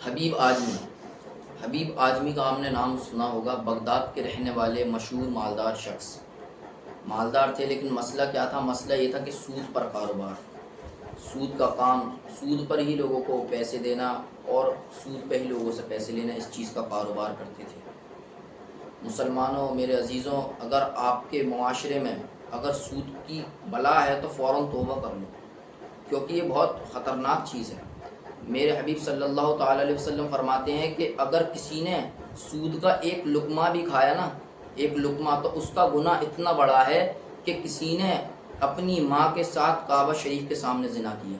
حبیب اعظمی کا آپ نے نام سنا ہوگا، بغداد کے رہنے والے مشہور مالدار شخص، مالدار تھے، لیکن مسئلہ کیا تھا؟ مسئلہ یہ تھا کہ سود پر کاروبار، سود کا کام، سود پر ہی لوگوں کو پیسے دینا اور سود پہ ہی لوگوں سے پیسے لینا، اس چیز کا کاروبار کرتے تھے۔ مسلمانوں، میرے عزیزوں، اگر آپ کے معاشرے میں اگر سود کی بلا ہے تو فوراً توبہ کر لو، کیونکہ یہ بہت خطرناک چیز ہے۔ میرے حبیب صلی اللہ تعالیٰ علیہ وسلم فرماتے ہیں کہ اگر کسی نے سود کا ایک لقمہ بھی کھایا نا، ایک لقمہ، تو اس کا گناہ اتنا بڑا ہے کہ کسی نے اپنی ماں کے ساتھ کعبہ شریف کے سامنے زنا کیا۔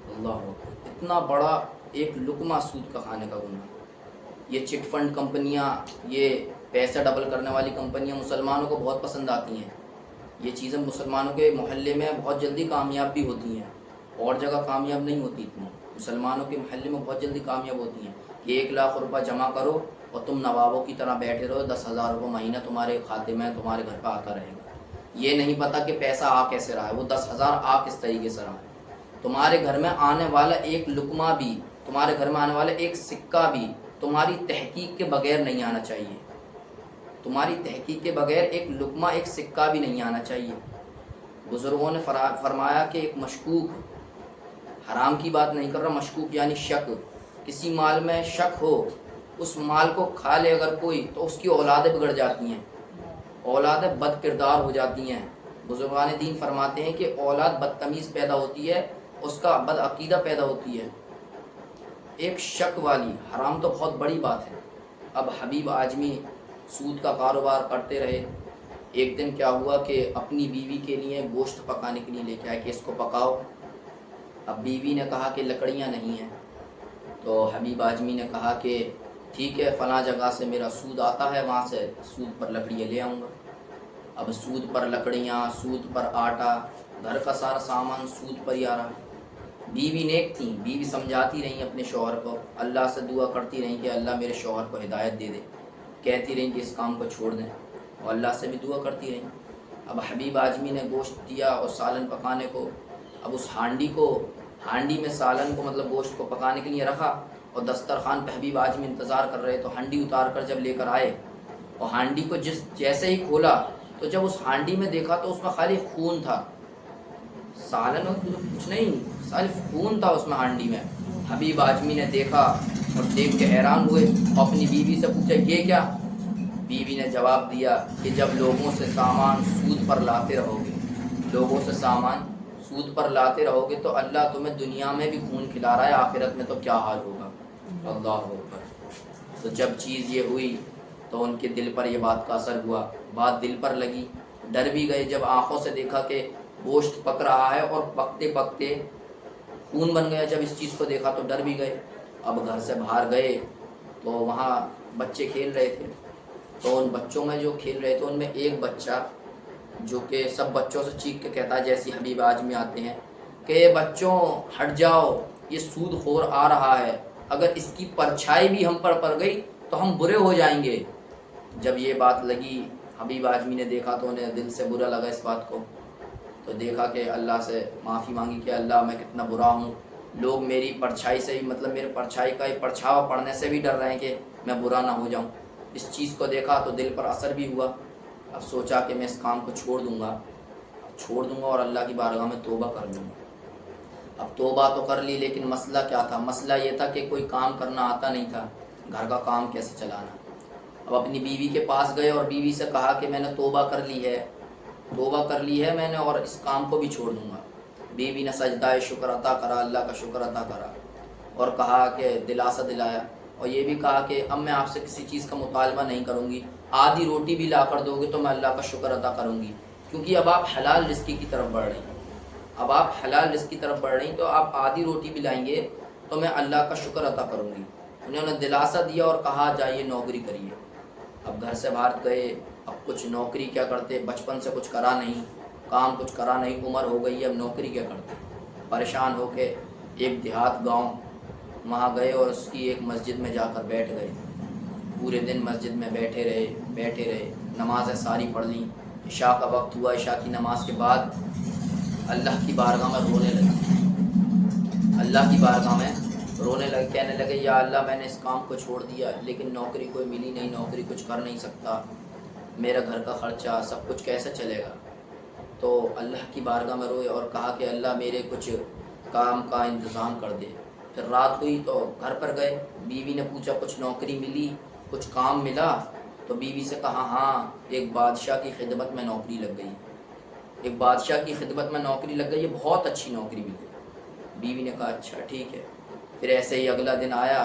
اللہ اکبر، اتنا بڑا ایک لقمہ سود کا کھانے کا گناہ۔ یہ چٹ فنڈ کمپنیاں، یہ پیسہ ڈبل کرنے والی کمپنیاں مسلمانوں کو بہت پسند آتی ہیں۔ یہ چیزیں مسلمانوں کے محلے میں بہت جلدی کامیاب بھی ہوتی ہیں، اور جگہ کامیاب نہیں ہوتی اتنی، مسلمانوں کے محلے میں بہت جلدی کامیاب ہوتی ہیں کہ 1,00,000 روپے جمع کرو اور تم نوابوں کی طرح بیٹھے رہو، 10,000 روپے مہینہ تمہارے کھاتے میں تمہارے گھر پہ آتا رہے گا۔ یہ نہیں پتہ کہ پیسہ آ کیسے رہا ہے، وہ 10,000 آ کس طریقے سے رہا ہے۔ تمہارے گھر میں آنے والا ایک لقمہ بھی، تمہارے گھر میں آنے والا ایک سکہ بھی تمہاری تحقیق کے بغیر نہیں آنا چاہیے، تمہاری تحقیق کے بغیر ایک لقمہ، ایک سکہ بھی نہیں آنا چاہیے۔ بزرگوں نے فرمایا کہ ایک مشکوک، حرام کی بات نہیں کر رہا، مشکوک یعنی شک، کسی مال میں شک ہو، اس مال کو کھا لے اگر کوئی تو اس کی اولادیں بگڑ جاتی ہیں، اولادیں بد کردار ہو جاتی ہیں۔ بزرگان دین فرماتے ہیں کہ اولاد بدتمیز پیدا ہوتی ہے، اس کا بد عقیدہ پیدا ہوتی ہے، ایک شک والی۔ حرام تو بہت بڑی بات ہے۔ اب حبیب اعظمی سود کا کاروبار کرتے رہے۔ ایک دن کیا ہوا کہ اپنی بیوی کے لیے گوشت پکانے کے لیے لے کے آئے کہ اس کو پکاؤ۔ اب بیوی نے کہا کہ لکڑیاں نہیں ہیں، تو حبیب اعظمی نے کہا کہ ٹھیک ہے، فلاں جگہ سے میرا سود آتا ہے، وہاں سے سود پر لکڑیاں لے آؤں گا۔ اب سود پر لکڑیاں، سود پر آٹا، گھر کا سارا سامان سود پر ہی آ رہا۔ بیوی نیک تھیں، بیوی سمجھاتی رہیں اپنے شوہر کو، اللہ سے دعا کرتی رہیں کہ اللہ میرے شوہر کو ہدایت دے دے، کہتی رہیں کہ اس کام کو چھوڑ دیں، اور اللہ سے بھی دعا کرتی رہیں۔ اب حبیب اعظمی نے گوشت دیا اور سالن پکانے کو۔ اب اس ہانڈی میں سالن کو، مطلب گوشت کو پکانے کے لیے رکھا، اور دسترخوان پہ حبیب اعظمی انتظار کر رہے، تو ہانڈی اتار کر جب لے کر آئے اور ہانڈی کو جیسے ہی کھولا تو جب اس ہانڈی میں دیکھا تو اس میں خالی خون تھا، سالن اور کچھ نہیں، صرف خون تھا اس میں ہانڈی میں۔ حبیب اعظمی نے دیکھا اور دیکھ کے حیران ہوئے، اور اپنی بیوی سے پوچھا یہ کیا؟ بیوی نے جواب دیا کہ جب لوگوں سے سامان سود پر لاتے رہو گے، لوگوں سے سامان سود پر لاتے رہو گے تو اللہ تمہیں دنیا میں بھی خون کھلا رہا ہے، آخرت میں تو کیا حال ہوگا۔ اللہ اکبر۔ تو جب چیز یہ ہوئی تو ان کے دل پر یہ بات کا اثر ہوا، بات دل پر لگی، ڈر بھی گئے جب آنکھوں سے دیکھا کہ گوشت پک رہا ہے اور پکتے پکتے خون بن گیا۔ جب اس چیز کو دیکھا تو ڈر بھی گئے۔ اب گھر سے باہر گئے تو وہاں بچے کھیل رہے تھے، تو ان بچوں میں جو کھیل رہے تھے ان میں ایک بچہ جو کہ سب بچوں سے چیخ کے کہتا ہے جیسے حبیب اعظمی آتے ہیں کہ بچوں ہٹ جاؤ، یہ سود خور آ رہا ہے، اگر اس کی پرچھائی بھی ہم پر پڑ گئی تو ہم برے ہو جائیں گے۔ جب یہ بات لگی، حبیب اعظمی نے دیکھا تو انہیں دل سے برا لگا اس بات کو، تو دیکھا کہ اللہ سے معافی مانگی کہ اللہ میں کتنا برا ہوں، لوگ میری پرچھائی سے ہی، مطلب میرے پرچھائی کا پرچھاوا پڑنے سے بھی ڈر رہے ہیں کہ میں برا نہ ہو جاؤں۔ اس چیز کو دیکھا تو دل پر اثر بھی ہوا۔ اب سوچا کہ میں اس کام کو چھوڑ دوں گا اور اللہ کی بارگاہ میں توبہ کر لوں گا۔ اب توبہ تو کر لی، لیکن مسئلہ کیا تھا؟ مسئلہ یہ تھا کہ کوئی کام کرنا آتا نہیں تھا، گھر کا کام کیسے چلانا۔ اب اپنی بیوی کے پاس گئے اور بیوی سے کہا کہ میں نے توبہ کر لی ہے میں نے، اور اس کام کو بھی چھوڑ دوں گا۔ بیوی نے سجدہ شکر عطا کرا، اللہ کا شکر عطا کرا، اور کہا کہ دلاسا دلایا، اور یہ بھی کہا کہ اب میں آپ سے کسی چیز کا مطالبہ نہیں کروں گی، آدھی روٹی بھی لا کر دو گے تو میں اللہ کا شکر ادا کروں گی، کیونکہ اب آپ حلال رزق کی طرف بڑھ رہی ہیں، تو آپ آدھی روٹی بھی لائیں گے تو میں اللہ کا شکر ادا کروں گی۔ انہوں نے دلاسا دیا اور کہا جائیے نوکری کریے۔ اب گھر سے باہر گئے، اب کچھ نوکری کیا کرتے، بچپن سے کچھ کرا نہیں، کام کچھ کرا نہیں، عمر ہو گئی ہے، اب نوکری کیا کرتے۔ پریشان ہو کے ایک دیہات گاؤں وہاں گئے اور اس کی ایک مسجد میں جا کر بیٹھ گئے، پورے دن مسجد میں بیٹھے رہے، نمازیں ساری پڑھ لیں۔ عشاء کا وقت ہوا، عشاء کی نماز کے بعد اللہ کی بارگاہ میں رونے لگے، کہنے لگے یا اللہ میں نے اس کام کو چھوڑ دیا لیکن نوکری کوئی ملی نہیں، نوکری کچھ کر نہیں سکتا، میرا گھر کا خرچہ سب کچھ کیسے چلے گا؟ تو اللہ کی بارگاہ میں روئے اور کہا کہ اللہ میرے کچھ کام کا انتظام کر دے۔ پھر رات ہوئی تو گھر پر گئے، بیوی نے پوچھا کچھ نوکری ملی، کچھ کام ملا؟ تو بیوی سے کہا ہاں ایک بادشاہ کی خدمت میں نوکری لگ گئی، ایک بادشاہ کی خدمت میں نوکری لگ گئی، یہ بہت اچھی نوکری ملی۔ بیوی نے کہا اچھا ٹھیک ہے۔ پھر ایسے ہی اگلا دن آیا،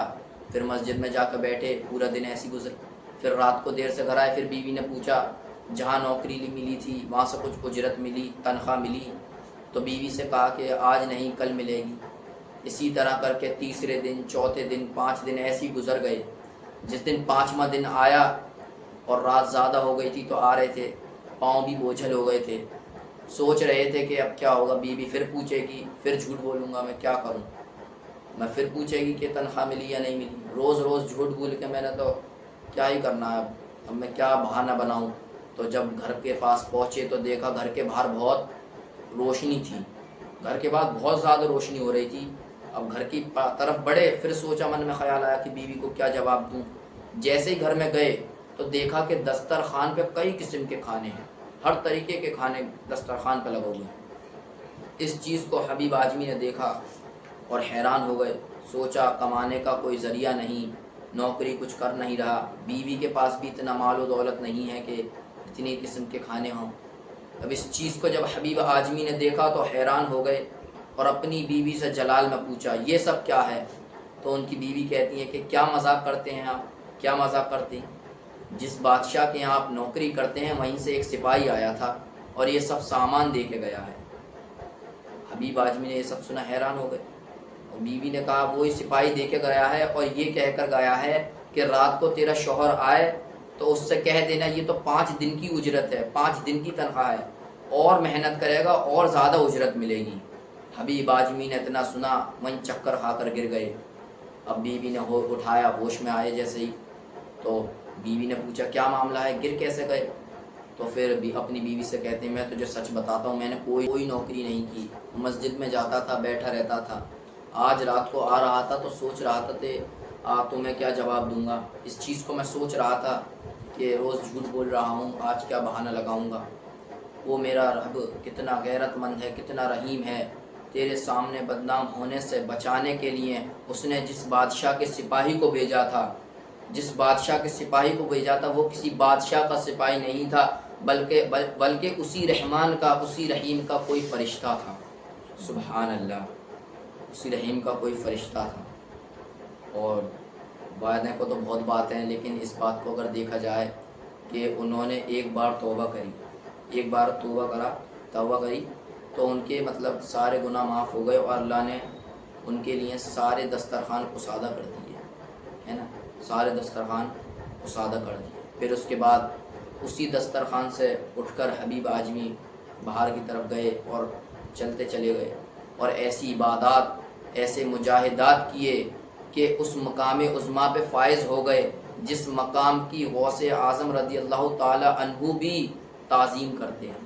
پھر مسجد میں جا کر بیٹھے، پورا دن ایسی گزر۔ پھر رات کو دیر سے گھر آئے، پھر بیوی نے پوچھا جہاں نوکری ملی تھی وہاں سے کچھ اجرت ملی، تنخواہ ملی؟ تو بیوی سے کہا کہ آج نہیں کل ملے گی۔ اسی طرح کر کے تیسرے دن، چوتھے دن، 5 دن ایسے ہی گزر گئے۔ جس دن 5واں دن آیا اور رات زیادہ ہو گئی تھی تو آ رہے تھے، پاؤں بھی بوجھل ہو گئے تھے، سوچ رہے تھے کہ اب کیا ہوگا، بیوی پھر پوچھے گی، پھر جھوٹ بولوں گا، میں کیا کروں؟ میں پھر پوچھے گی کہ تنخواہ ملی یا نہیں ملی، روز روز جھوٹ بول کے میں نے تو کیا ہی کرنا ہے، اب میں کیا بہانہ بناؤں؟ تو جب گھر کے پاس پہنچے تو دیکھا گھر کے باہر بہت روشنی تھی، گھر کے بعد بہت زیادہ روشنی ہو رہی تھی۔ اب گھر کی طرف بڑھے، پھر سوچا، من میں خیال آیا کہ بیوی کو کیا جواب دوں۔ جیسے ہی گھر میں گئے تو دیکھا کہ دسترخوان پہ کئی قسم کے کھانے ہیں، ہر طریقے کے کھانے دسترخوان پہ لگے ہوئے ہیں۔ اس چیز کو حبیب اعظمی نے دیکھا اور حیران ہو گئے، سوچا کمانے کا کوئی ذریعہ نہیں، نوکری کچھ کر نہیں رہا، بیوی کے پاس بھی اتنا مال و دولت نہیں ہے کہ اتنی قسم کے کھانے ہوں۔ اب اس چیز کو جب حبیب اعظمی نے دیکھا تو حیران ہو گئے اور اپنی بیوی سے جلال میں پوچھا یہ سب کیا ہے؟ تو ان کی بیوی کہتی ہیں کہ کیا مذاق کرتے ہیں آپ، کیا مذاق کرتے ہیں؟ جس بادشاہ کے یہاں آپ نوکری کرتے ہیں وہیں سے ایک سپاہی آیا تھا اور یہ سب سامان دے کے گیا ہے۔ حبیب اعظمی نے یہ سب سنا، حیران ہو گئے۔ اور بیوی نے کہا وہی سپاہی دے کے گیا ہے اور یہ کہہ کر گیا ہے کہ رات کو تیرا شوہر آئے تو اس سے کہہ دینا یہ تو 5 دن کی اجرت ہے، 5 دن کی تنخواہ ہے، اور محنت کرے گا اور زیادہ اجرت ملے گی۔ حبیب اعظمی نے اتنا سنا وہیں چکر کھا کر گر گئے۔ اب بیوی نے اٹھایا، ہوش میں آئے جیسے ہی تو بیوی نے پوچھا کیا معاملہ ہے، گر کیسے گئے؟ تو پھر بھی اپنی بیوی سے کہتے ہیں میں تجھے سچ بتاتا ہوں، میں نے کوئی نوکری نہیں کی، مسجد میں جاتا تھا، بیٹھا رہتا تھا، آج رات کو آ رہا تھا تو سوچ رہا تھا تو میں کیا جواب دوں گا، اس چیز کو میں سوچ رہا تھا کہ روز جھوٹ بول رہا ہوں، آج کیا بہانہ لگاؤں گا۔ وہ میرا رب کتنا غیرت مند ہے، کتنا رحیم ہے، تیرے سامنے بدنام ہونے سے بچانے کے لیے اس نے جس بادشاہ کے سپاہی کو بھیجا تھا، جس بادشاہ کے سپاہی کو بھیجا تھا وہ کسی بادشاہ کا سپاہی نہیں تھا بلکہ اسی رحمان کا، اسی رحیم کا کوئی فرشتہ تھا۔ سبحان اللہ، اسی رحیم کا کوئی فرشتہ تھا۔ اور وعدے کو تو بہت باتیں ہیں لیکن اس بات کو اگر دیکھا جائے کہ انہوں نے ایک بار توبہ کری تو ان کے مطلب سارے گناہ معاف ہو گئے اور اللہ نے ان کے لیے سارے دسترخوان کشادہ کر دیے، ہے نا، سارے دسترخوان کشادہ کر دیے۔ پھر اس کے بعد اسی دسترخوان سے اٹھ کر حبیب اعظمی باہر کی طرف گئے اور چلتے چلے گئے اور ایسی عبادات، ایسے مجاہدات کیے کہ اس مقام عظمیٰ پہ فائز ہو گئے جس مقام کی غوث اعظم رضی اللہ تعالی عنہ بھی تعظیم کرتے ہیں۔